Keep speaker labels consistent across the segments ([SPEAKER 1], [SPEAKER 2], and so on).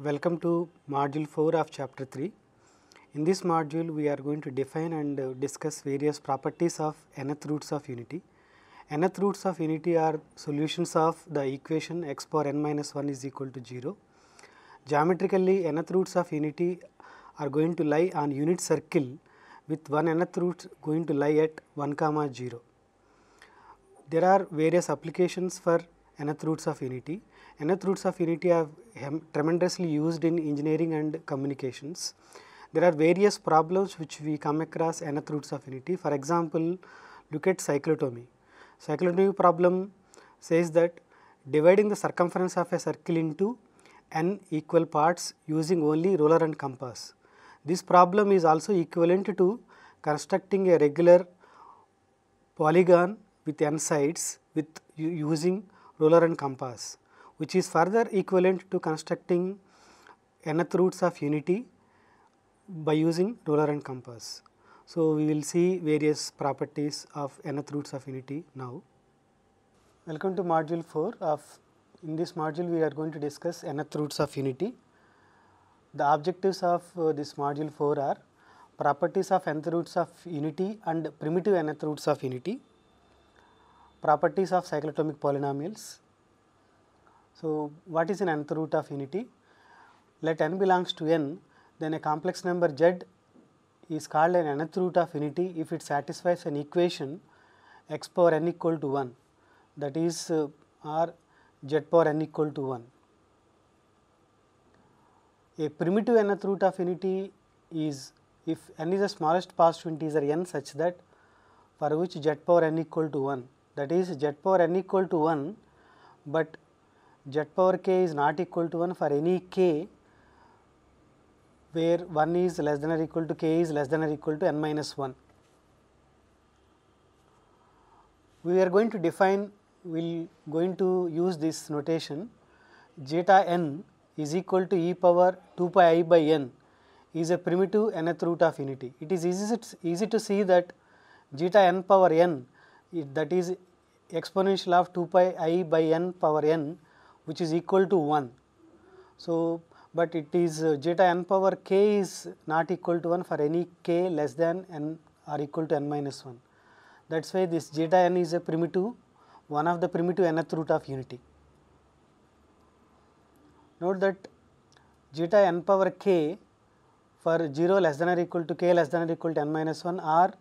[SPEAKER 1] Welcome to module 4 of chapter 3. In this module, we are going to define and discuss various properties of nth roots of unity. Nth roots of unity are solutions of the equation x power n minus 1 is equal to 0. Geometrically, nth roots of unity are going to lie on unit circle with one nth root going to lie at 1 comma 0. There are various applications for nth roots of unity. Nth roots of unity are tremendously used in engineering and communications. There are various problems which we come across nth roots of unity. For example, look at cyclotomy. Cyclotomy problem says that dividing the circumference of a circle into n equal parts using only ruler and compass. This problem is also equivalent to constructing a regular polygon with n sides with using ruler and compass, which is further equivalent to constructing nth roots of unity by using ruler and compass. So, we will see various properties of nth roots of unity now. Welcome to module 4 of, in this module we are going to discuss nth roots of unity. The objectives of this module 4 are properties of nth roots of unity and primitive nth roots of unity, properties of cyclotomic polynomials. So, what is an nth root of unity? Let n belongs to n, then a complex number z is called an nth root of unity if it satisfies an equation x power n equal to 1, that is or z power n equal to 1. A primitive nth root of unity is if n is the smallest positive integer n such that for which z power n equal to 1, that is z power n equal to 1, but z power k is not equal to 1 for any k where 1 is less than or equal to k is less than or equal to n minus 1. We are going to define, we will going to use this notation zeta n is equal to e power 2 pi I by n is a primitive nth root of unity. It is easy to see that zeta n power n, that is exponential of 2 pi I by n power n, which is equal to 1. So, but it is zeta n power k is not equal to 1 for any k less than n or equal to n minus 1. That is why this zeta n is a primitive, one of the primitive nth root of unity. Note that zeta n power k for 0 less than or equal to k less than or equal to n minus 1 are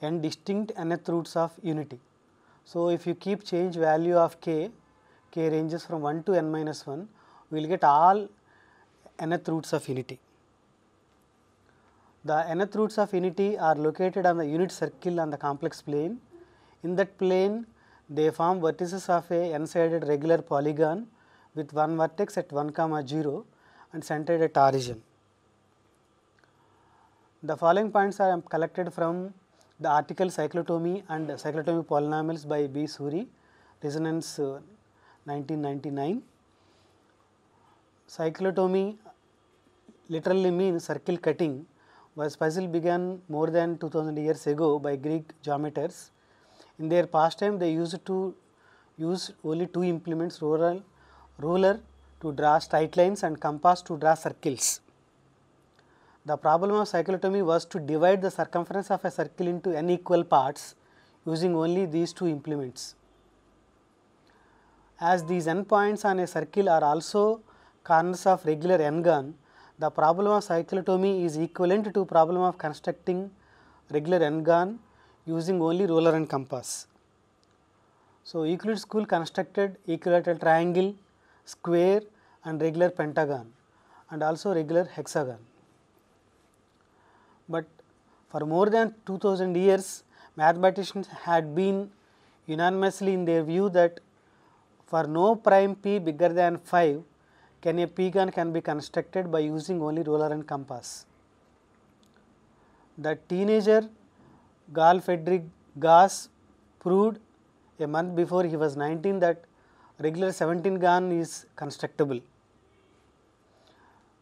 [SPEAKER 1] n distinct nth roots of unity. So, if you keep change value of k ranges from 1 to n minus 1, we will get all nth roots of unity. The nth roots of unity are located on the unit circle on the complex plane. In that plane, they form vertices of a n-sided regular polygon with one vertex at 1 comma 0 and centered at origin. The following points are collected from the article Cyclotomy and Cyclotomy Polynomials by B. Suri, Resonance 1999. Cyclotomy literally means circle cutting, was puzzle began more than 2000 years ago by Greek geometers. In their pastime, they used to use only two implements, ruler to draw straight lines and compass to draw circles. The problem of cyclotomy was to divide the circumference of a circle into n equal parts using only these two implements. As these n points on a circle are also corners of regular n-gon, the problem of cyclotomy is equivalent to problem of constructing regular n-gon using only ruler and compass. So, Euclid school constructed equilateral triangle, square and regular pentagon and also regular hexagon. But for more than 2000 years, mathematicians had been unanimously in their view that for no prime p bigger than 5, can a p-gon can be constructed by using only ruler and compass. The teenager Carl Friedrich Gauss proved a month before he was 19 that regular 17 gon is constructible.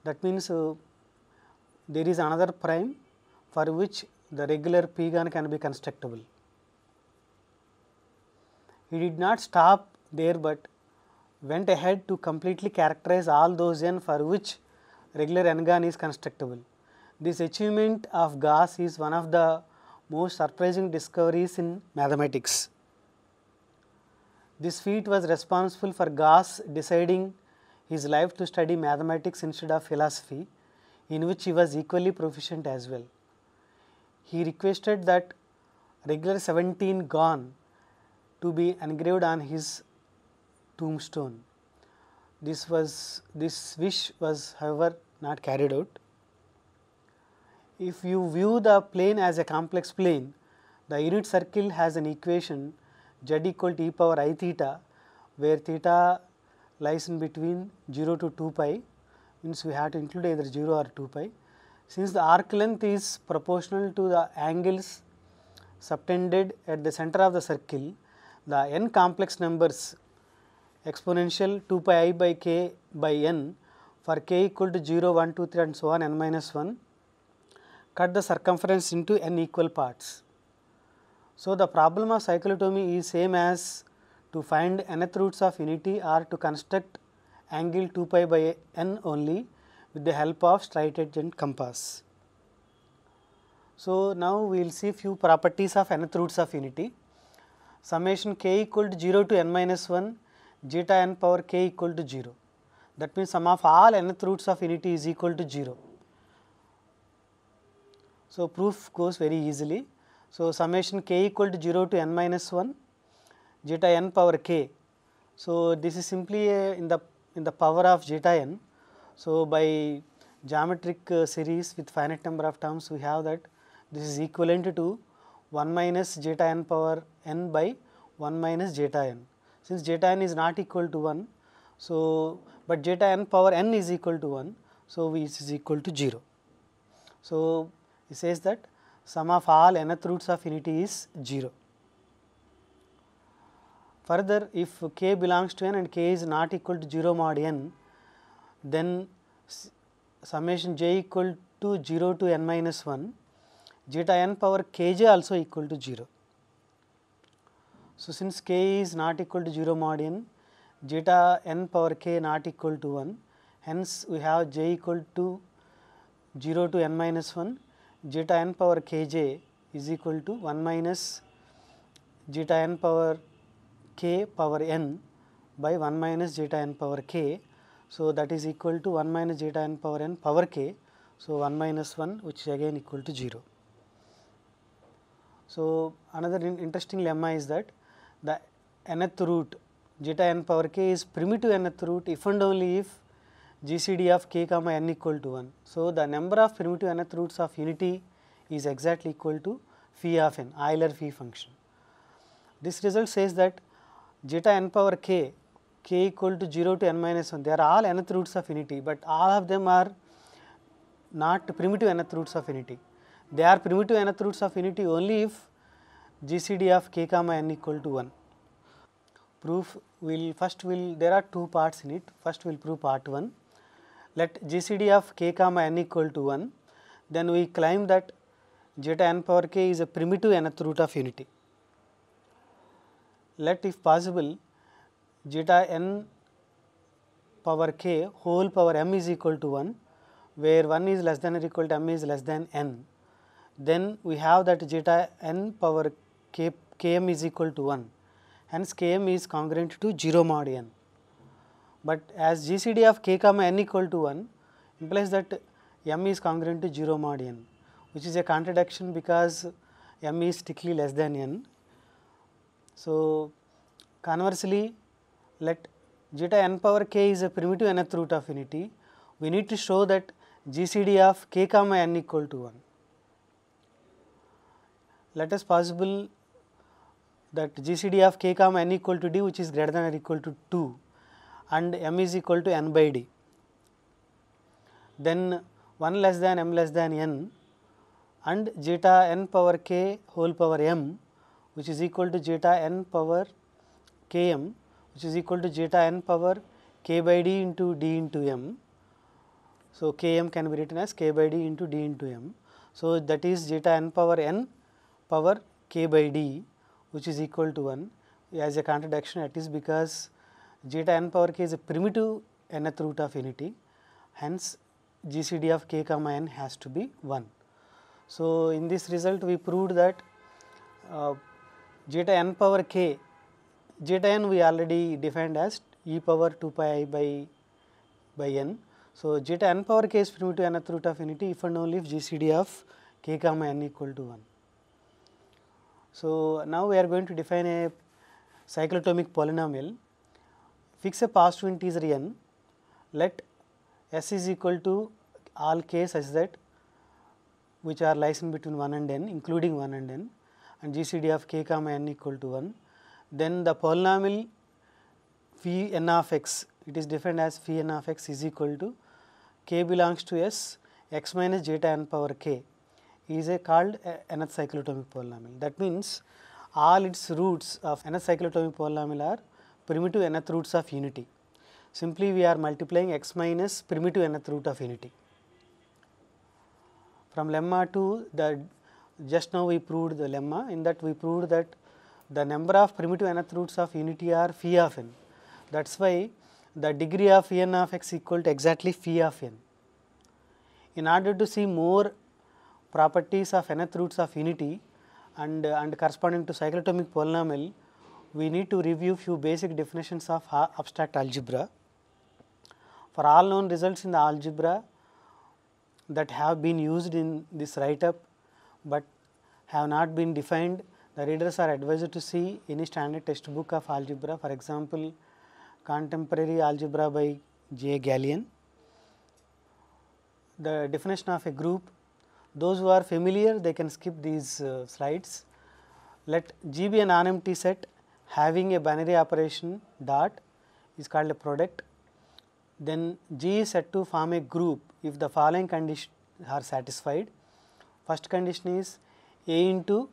[SPEAKER 1] That means there is another prime for which the regular p-gon can be constructible. He did not stop there, but went ahead to completely characterize all those n for which regular n-gon is constructible. This achievement of Gauss is one of the most surprising discoveries in mathematics. This feat was responsible for Gauss deciding his life to study mathematics instead of philosophy, in which he was equally proficient as well. He requested that regular 17 gon to be engraved on his tombstone. This wish was, however, not carried out. If you view the plane as a complex plane, the unit circle has an equation z equal to e power I theta, where theta lies in between 0 to 2 pi, means we have to include either 0 or 2 pi. Since the arc length is proportional to the angles subtended at the center of the circle, the n complex numbers exponential 2 pi I by k by n for k equal to 0, 1, 2, 3 and so on n minus 1 cut the circumference into n equal parts. So, the problem of cyclotomy is same as to find nth roots of unity or to construct angle 2 pi by n only with the help of straight edge and compass. So, now we will see few properties of nth roots of unity. Summation k equal to 0 to n minus 1 zeta n power k equal to 0. That means sum of all nth roots of unity is equal to 0. So, proof goes very easily. So, summation k equal to 0 to n minus 1 zeta n power k. So, this is simply in the power of zeta n. So, by geometric series with finite number of terms, we have that this is equivalent to 1 minus zeta n power n by 1 minus zeta n. Since zeta n is not equal to 1, so but zeta n power n is equal to 1, so this is equal to 0. So, it says that sum of all nth roots of unity is 0. Further, if k belongs to n and k is not equal to 0 mod n, then summation j equal to 0 to n minus 1 zeta n power kj also equal to 0. So, since k is not equal to 0 mod n, zeta n power k not equal to 1, hence we have j equal to 0 to n minus 1 zeta n power kj is equal to 1 minus zeta n power k power n by 1 minus zeta n power k. So, that is equal to 1 minus zeta n power n power k. So, 1 minus 1, which is again equal to 0. So, another interesting lemma is that the nth root zeta n power k is primitive nth root if and only if GCD of k comma n equal to 1. So, the number of primitive nth roots of unity is exactly equal to phi of n, Euler phi function. This result says that zeta n power k equal to 0 to n minus 1, they are all nth roots of unity, but all of them are not primitive nth roots of unity. They are primitive nth roots of unity only if GCD of k comma n equal to 1. Proof there are two parts in it. First we will prove part 1. Let GCD of k comma n equal to 1, then we claim that zeta n power k is a primitive nth root of unity. Let, if possible, zeta n power k whole power m is equal to 1, where 1 is less than or equal to m is less than n. Then we have that zeta n power km is equal to 1, hence km is congruent to 0 mod n. But as GCD of k comma n equal to 1 implies that m is congruent to 0 mod n, which is a contradiction because m is strictly less than n. So, conversely, let zeta n power k is a primitive nth root of unity, we need to show that GCD of k comma n equal to 1. Let us possible that GCD of k comma n equal to d, which is greater than or equal to 2, and m is equal to n by d. Then 1 less than m less than n and zeta n power k whole power m, which is equal to zeta n power km, which is equal to zeta n power k by d into m. So, km can be written as k by d into d into m. So, that is zeta n power k by d, which is equal to 1. As a contradiction, it is because zeta n power k is a primitive nth root of unity, hence GCD of k comma n has to be 1. So, in this result we proved that zeta n power k, zeta n we already defined as e power 2 pi I by n. So, zeta n power k is primitive nth root of unity if and only if GCD of k comma n equal to 1. So, now we are going to define a cyclotomic polynomial. Fix a positive integer n, let s is equal to all k such that which are lies in between 1 and n, including 1 and n, and GCD of k comma n equal to 1. Then the polynomial phi n of x, it is defined as phi n of x is equal to k belongs to s x minus zeta n power k is a called nth cyclotomic polynomial. That means all its roots of nth cyclotomic polynomial are primitive nth roots of unity. Simply we are multiplying x minus primitive nth root of unity. From lemma to the, just now we proved the lemma, in that we proved that the number of primitive nth roots of unity are phi of n. That is why the degree of phi n of x equal to exactly phi of n. In order to see more properties of nth roots of unity and corresponding to cyclotomic polynomial, we need to review few basic definitions of abstract algebra. For all known results in the algebra that have been used in this write up, but have not been defined, the readers are advised to see any standard textbook of algebra, for example, Contemporary Algebra by J. Gallian. The definition of a group, those who are familiar they can skip these slides. Let G be a non-empty set having a binary operation dot is called a product. Then G is said to form a group if the following conditions are satisfied. First condition is A into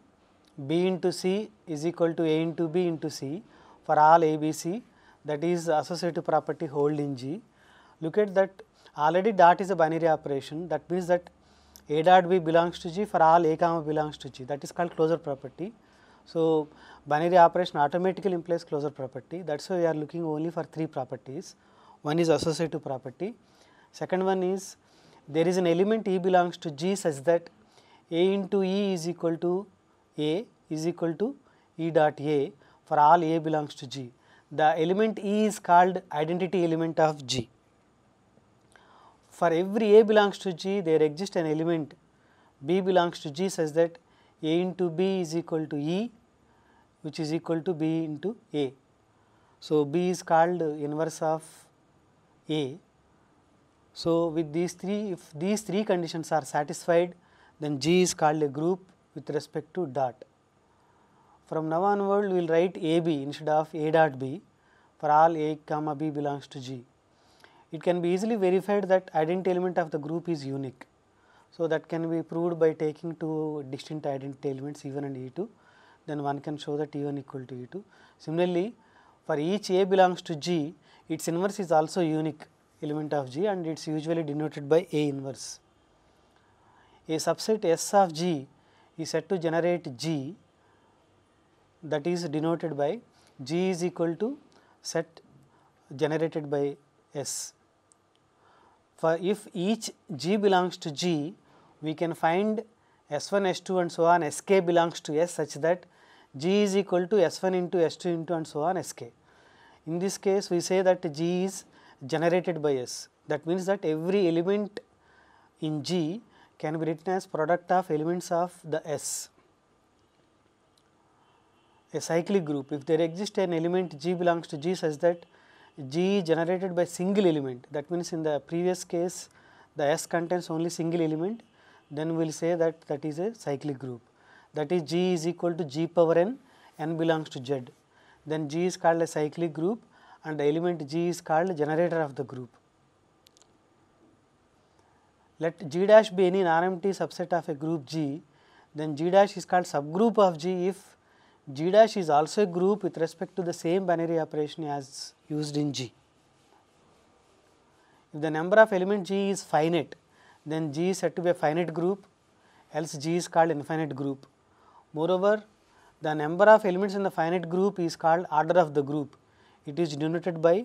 [SPEAKER 1] B into C is equal to A into B into C for all A, B, C, that is associative property hold in G. Look at that, already dot is a binary operation, that means that A dot B belongs to G for all A comma belongs to G, that is called closure property. So, binary operation automatically implies closure property, that is why we are looking only for 3 properties. One is associative property, second one is there is an element E belongs to G such that A into E is equal to A is equal to E dot A for all A belongs to G. The element E is called identity element of G. For every A belongs to G, there exists an element B belongs to G such that A into B is equal to E, which is equal to B into A. So, B is called inverse of A. So, with these 3, if these 3 conditions are satisfied, then G is called a group with respect to dot. From now onward, we will write AB instead of A dot B for all A comma B belongs to G. It can be easily verified that identity element of the group is unique. So, that can be proved by taking 2 distinct identity elements E1 and E2, then one can show that E1 equal to E2. Similarly, for each A belongs to G, its inverse is also unique element of G and it is usually denoted by A inverse. A subset S of G is said to generate G, that is denoted by G is equal to set generated by S. For if each G belongs to G, we can find S1, S2 and so on Sk belongs to S such that G is equal to S1 into S2 into and so on Sk. In this case, we say that G is generated by S. That means that every element in G can be written as product of elements of the S. A cyclic group, if there exists an element G belongs to G such that G is generated by single element, that means in the previous case the S contains only single element, then we will say that that is a cyclic group. That is G is equal to G power n, n belongs to Z. Then G is called a cyclic group and the element G is called generator of the group. Let G dash be any non-empty subset of a group G, then G dash is called subgroup of G if G dash is also a group with respect to the same binary operation as used in G. If the number of element G is finite, then G is said to be a finite group, else G is called infinite group. Moreover, the number of elements in the finite group is called order of the group. it is denoted by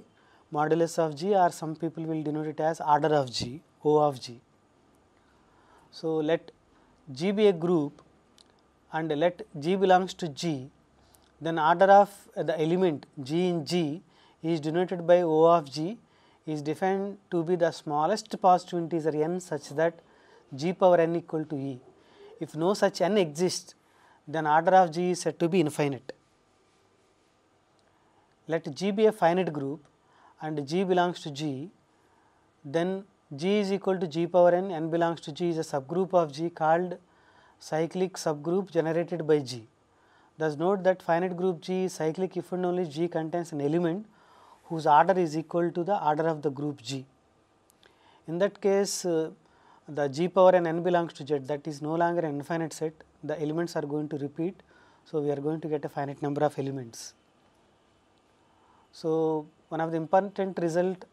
[SPEAKER 1] modulus of G, or some people will denote it as order of G, O of G. So, let G be a group and let G belongs to G, then order of the element G in G is denoted by O of G, is defined to be the smallest positive integer n such that G power n equal to E. If no such n exists, then order of G is said to be infinite. Let G be a finite group and G belongs to G, then G is equal to G power n, n belongs to G is a subgroup of G called cyclic subgroup generated by G. Thus, note that finite group G is cyclic if and only G contains an element whose order is equal to the order of the group G. In that case, the G power n belongs to Z, that is no longer an infinite set, the elements are going to repeat. So, we are going to get a finite number of elements. So, one of the important result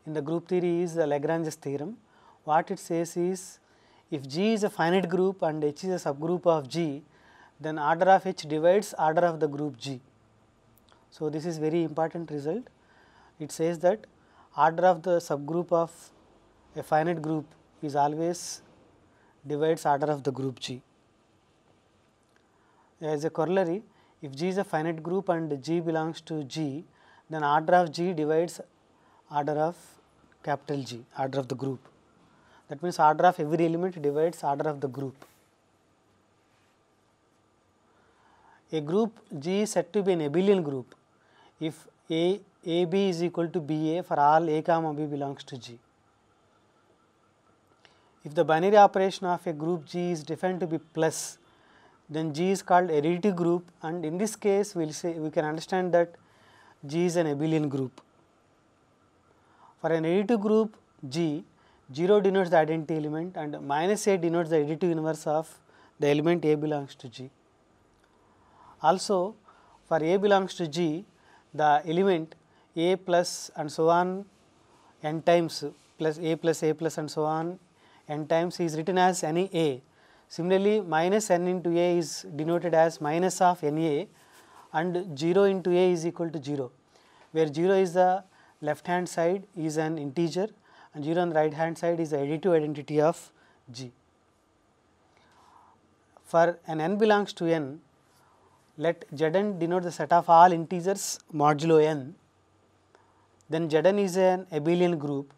[SPEAKER 1] in the group theory is the Lagrange's theorem. What it says is, if G is a finite group and H is a subgroup of G, then order of H divides order of the group G. So, this is very important result. It says that order of the subgroup of a finite group is always divides order of the group G. As a corollary, if G is a finite group and G belongs to G, then order of G divides order of capital G, order of the group. That means, order of every element divides order of the group. A group G is said to be an abelian group if AB is equal to BA for all A comma B belongs to G. If the binary operation of a group G is defined to be plus, then G is called additive group, and in this case we can understand that G is an abelian group. For an additive group G, 0 denotes the identity element and minus A denotes the additive inverse of the element A belongs to G. Also, for A belongs to G, the element A plus and so on n times plus A and so on n times is written as any A. Similarly, minus n into A is denoted as minus of n A, and 0 into A is equal to 0, where 0 is the left hand side is an integer and 0 on the right hand side is the additive identity of G. For an n belongs to n, let Zn denote the set of all integers modulo n, then Zn is an abelian group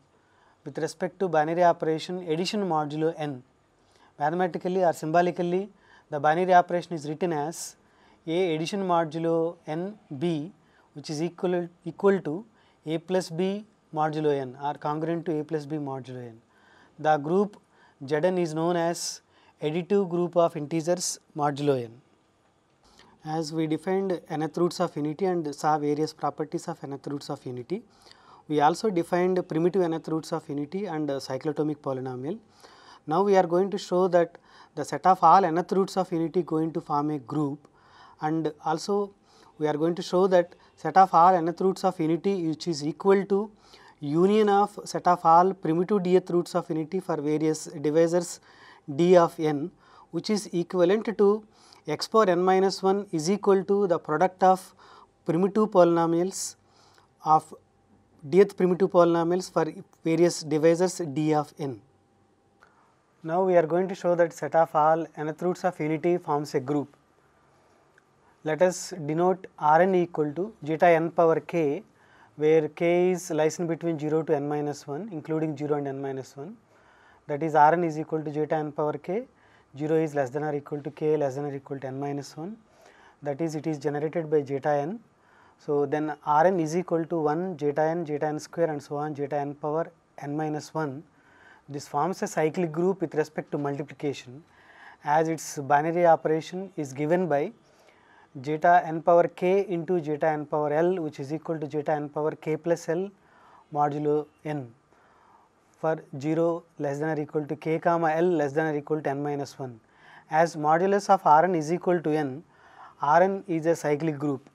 [SPEAKER 1] with respect to binary operation addition modulo n. Mathematically or symbolically, the binary operation is written as A addition modulo n B, which is equal to A plus B modulo n or congruent to A plus B modulo n. The group Zn is known as additive group of integers modulo n. As we defined nth roots of unity and saw various properties of nth roots of unity, we also defined primitive nth roots of unity and cyclotomic polynomial. Now, we are going to show that the set of all nth roots of unity going to form a group, and also we are going to show that set of all nth roots of unity which is equal to union of set of all primitive dth roots of unity for various divisors d of n, which is equivalent to x power n minus 1 is equal to the product of primitive polynomials of dth primitive polynomials for various divisors d of n. Now, we are going to show that set of all nth roots of unity forms a group. Let us denote Rn equal to zeta n power k, where k is lies in between 0 to n minus 1, including 0 and n minus 1. That is, Rn is equal to zeta n power k, 0 is less than or equal to k less than or equal to n minus 1. That is, it is generated by zeta n. So, then Rn is equal to 1 zeta n square and so on zeta n power n minus 1. This forms a cyclic group with respect to multiplication, as its binary operation is given by zeta n power k into zeta n power l, which is equal to zeta n power k plus l modulo n for 0 less than or equal to k comma l less than or equal to n minus 1. As modulus of Rn is equal to n, Rn is a cyclic group.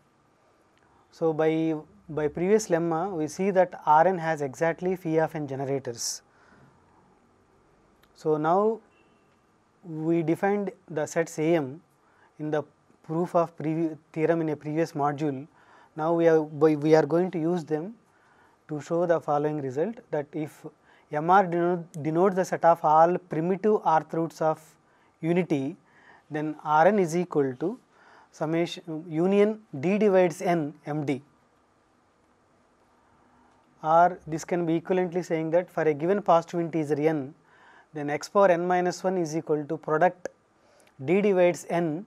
[SPEAKER 1] So, by previous lemma we see that Rn has exactly phi of n generators. So, now we defined the sets Am in the proof of theorem in a previous module. Now we are going to use them to show the following result, that if MR denotes the set of all primitive rth roots of unity, then Rn is equal to summation union D divides n MD, or this can be equivalently saying that for a given positive integer n, then x power n minus 1 is equal to product D divides n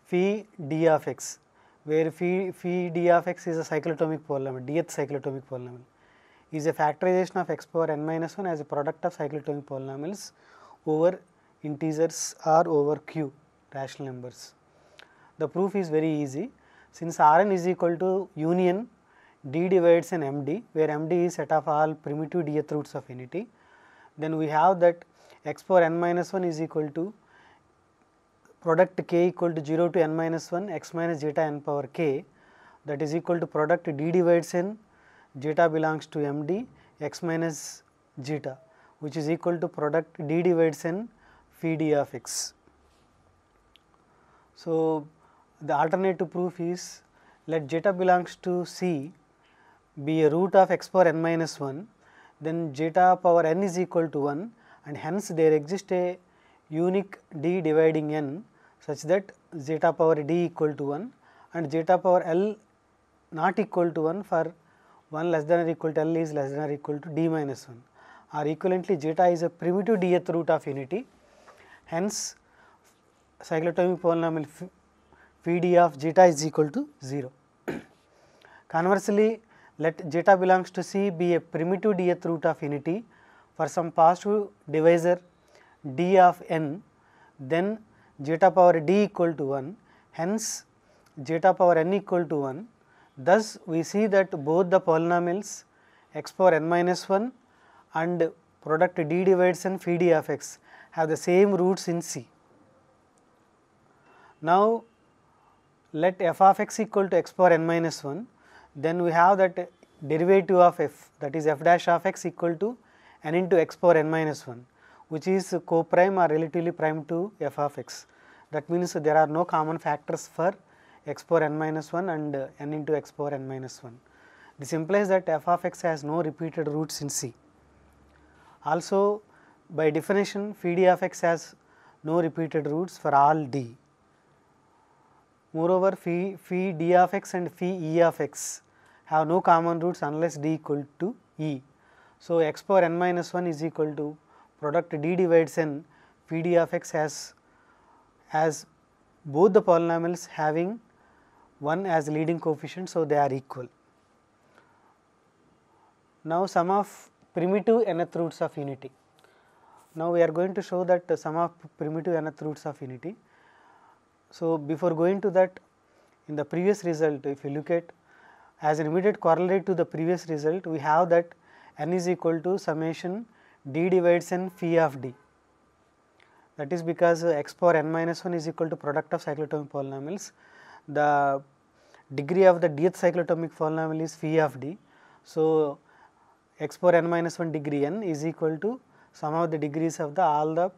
[SPEAKER 1] phi d of x, where phi d of x is a cyclotomic polynomial, dth cyclotomic polynomial, is a factorization of x power n minus 1 as a product of cyclotomic polynomials over integers or over q rational numbers. The proof is very easy. Since Rn is equal to union D divides n MD, where MD is set of all primitive dth roots of unity, then we have that x power n minus 1 is equal to product k equal to 0 to n minus 1 x minus zeta n power k, that is equal to product D divides n zeta belongs to MD x minus zeta, which is equal to product D divides n phi d of x. So, the alternative proof is, let zeta belongs to C be a root of x power n minus 1, then zeta power n is equal to 1, and hence there exists a unique D dividing n such that zeta power d equal to 1 and zeta power L not equal to 1 for 1 less than or equal to L is less than or equal to d minus 1, or equivalently zeta is a primitive dth root of unity, hence cyclotomic polynomial phi d of zeta is equal to 0. Conversely, let zeta belongs to C be a primitive dth root of unity for some positive divisor d of n, then zeta power d equal to 1, hence zeta power n equal to 1. Thus, we see that both the polynomials x power n minus 1 and product d divides n phi d of x have the same roots in C. Now, let f of x equal to x power n minus 1, then we have that derivative of f, that is f dash of x equal to n into x power n minus 1, which is co-prime or relatively prime to f of x. That means, there are no common factors for x power n minus 1 and n into x power n minus 1. This implies that f of x has no repeated roots in C. Also, by definition, phi d of x has no repeated roots for all d. Moreover, phi d of x and phi e of x have no common roots unless d equal to e. So, x power n minus 1 is equal to product d divides n phi d of x as both the polynomials having 1 as leading coefficient. So, they are equal. Now, sum of primitive nth roots of unity. Now, we are going to show that sum of primitive nth roots of unity. So, before going to that, in the previous result, if you look at as an immediate corollary to the previous result, we have that n is equal to summation d divides n phi of d. That is because x power n minus 1 is equal to product of cyclotomic polynomials. The degree of the dth cyclotomic polynomial is phi of d. So, x power n minus 1 degree n is equal to sum of the degrees of all the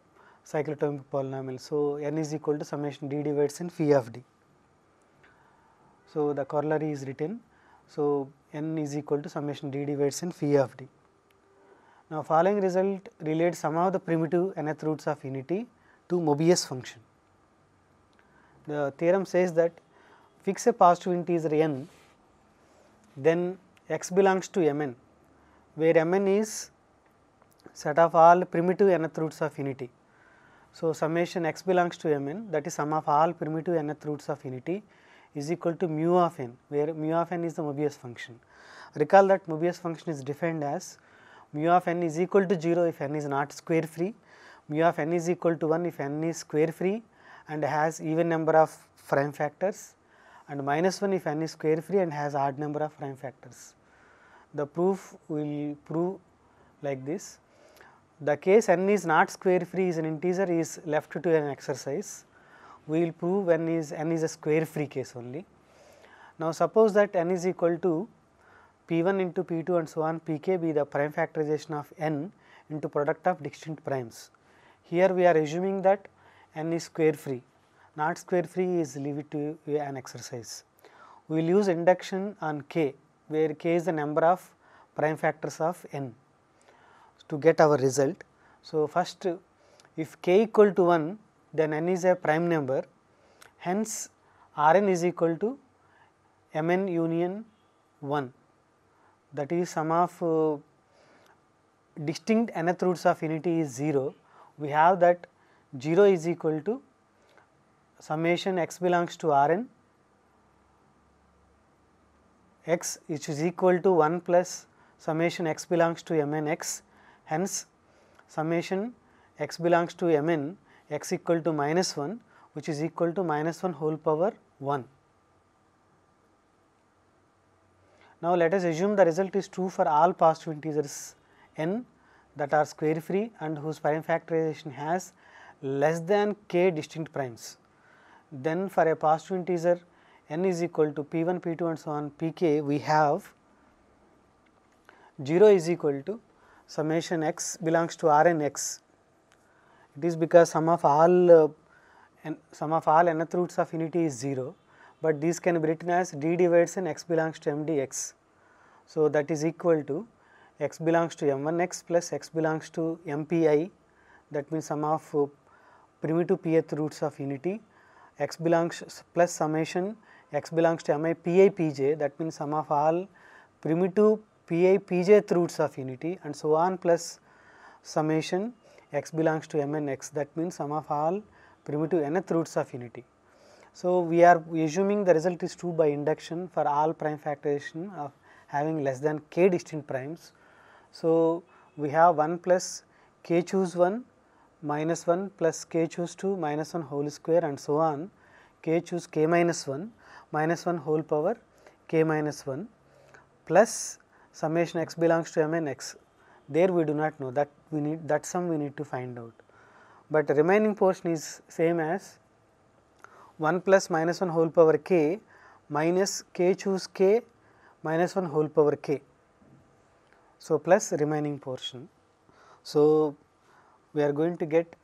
[SPEAKER 1] cyclotomic polynomials. So, n is equal to summation d divides n phi of d. So, the corollary is written. So, n is equal to summation d divides n phi of d. Now, following result relates sum of the primitive nth roots of unity to Mobius function. The theorem says that fix a positive integer n, then x belongs to Mn, where Mn is set of all primitive nth roots of unity. So, summation x belongs to Mn, that is sum of all primitive nth roots of unity, is equal to mu of n, where mu of n is the Mobius function. Recall that Mobius function is defined as mu of n is equal to 0 if n is not square free, mu of n is equal to 1 if n is square free and has even number of prime factors, and minus 1 if n is square free and has odd number of prime factors. The proof will prove like this. The case n is not square free is an integer is left to an exercise. We will prove n is a square free case only. Now, suppose that n is equal to p1 into p2 and so on pk be the prime factorization of n into product of distinct primes. Here we are assuming that n is square free, not square free is leave it to an exercise. we will use induction on k, where k is the number of prime factors of n to get our result. So, first if k equal to 1, then n is a prime number, hence Rn is equal to Mn union 1, that is sum of distinct nth roots of unity is 0. We have that 0 is equal to summation x belongs to Rn x, which is equal to 1 plus summation x belongs to Mn x, hence summation x belongs to Mn x equal to minus 1, which is equal to minus 1 whole power 1. Now, let us assume the result is true for all positive integers n that are square free and whose prime factorization has less than k distinct primes. Then for a positive integer n is equal to p1, p2 and so on pk, we have 0 is equal to summation x belongs to Rn x. It is because sum of all nth roots of unity is 0, but these can be written as d divides n x belongs to m dx. So, that is equal to x belongs to m1 x plus x belongs to mpi, that means sum of primitive pth roots of unity, x belongs plus summation x belongs to mi pi pj, that means sum of all primitive pi pjth roots of unity and so on, plus summation x belongs to mn x, that means sum of all primitive nth roots of unity. So, we are assuming the result is true by induction for all prime factorization of having less than k distinct primes. So, we have 1 plus k choose 1 minus 1 plus k choose 2 minus 1 whole square and so on, k choose k minus 1 minus 1 whole power k minus 1 plus summation x belongs to mn x. There we do not know, that we need that sum we need to find out, but remaining portion is same as 1 plus minus 1 whole power k minus k choose k minus 1 whole power k. So, plus remaining portion. So, we are going to get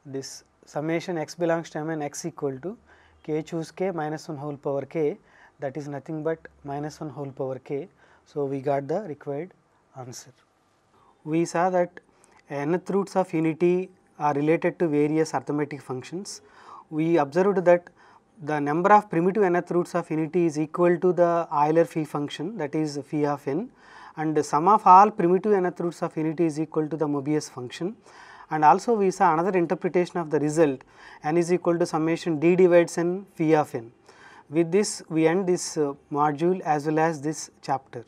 [SPEAKER 1] this summation x belongs to mn x equal to k choose k minus 1 whole power k, that is nothing but minus 1 whole power k. So, we got the required answer. We saw that nth roots of unity are related to various arithmetic functions. We observed that the number of primitive nth roots of unity is equal to the Euler phi function, that is phi of n, and the sum of all primitive nth roots of unity is equal to the Mobius function. And also we saw another interpretation of the result, n is equal to summation d divides n phi of n. With this we end this module as well as this chapter.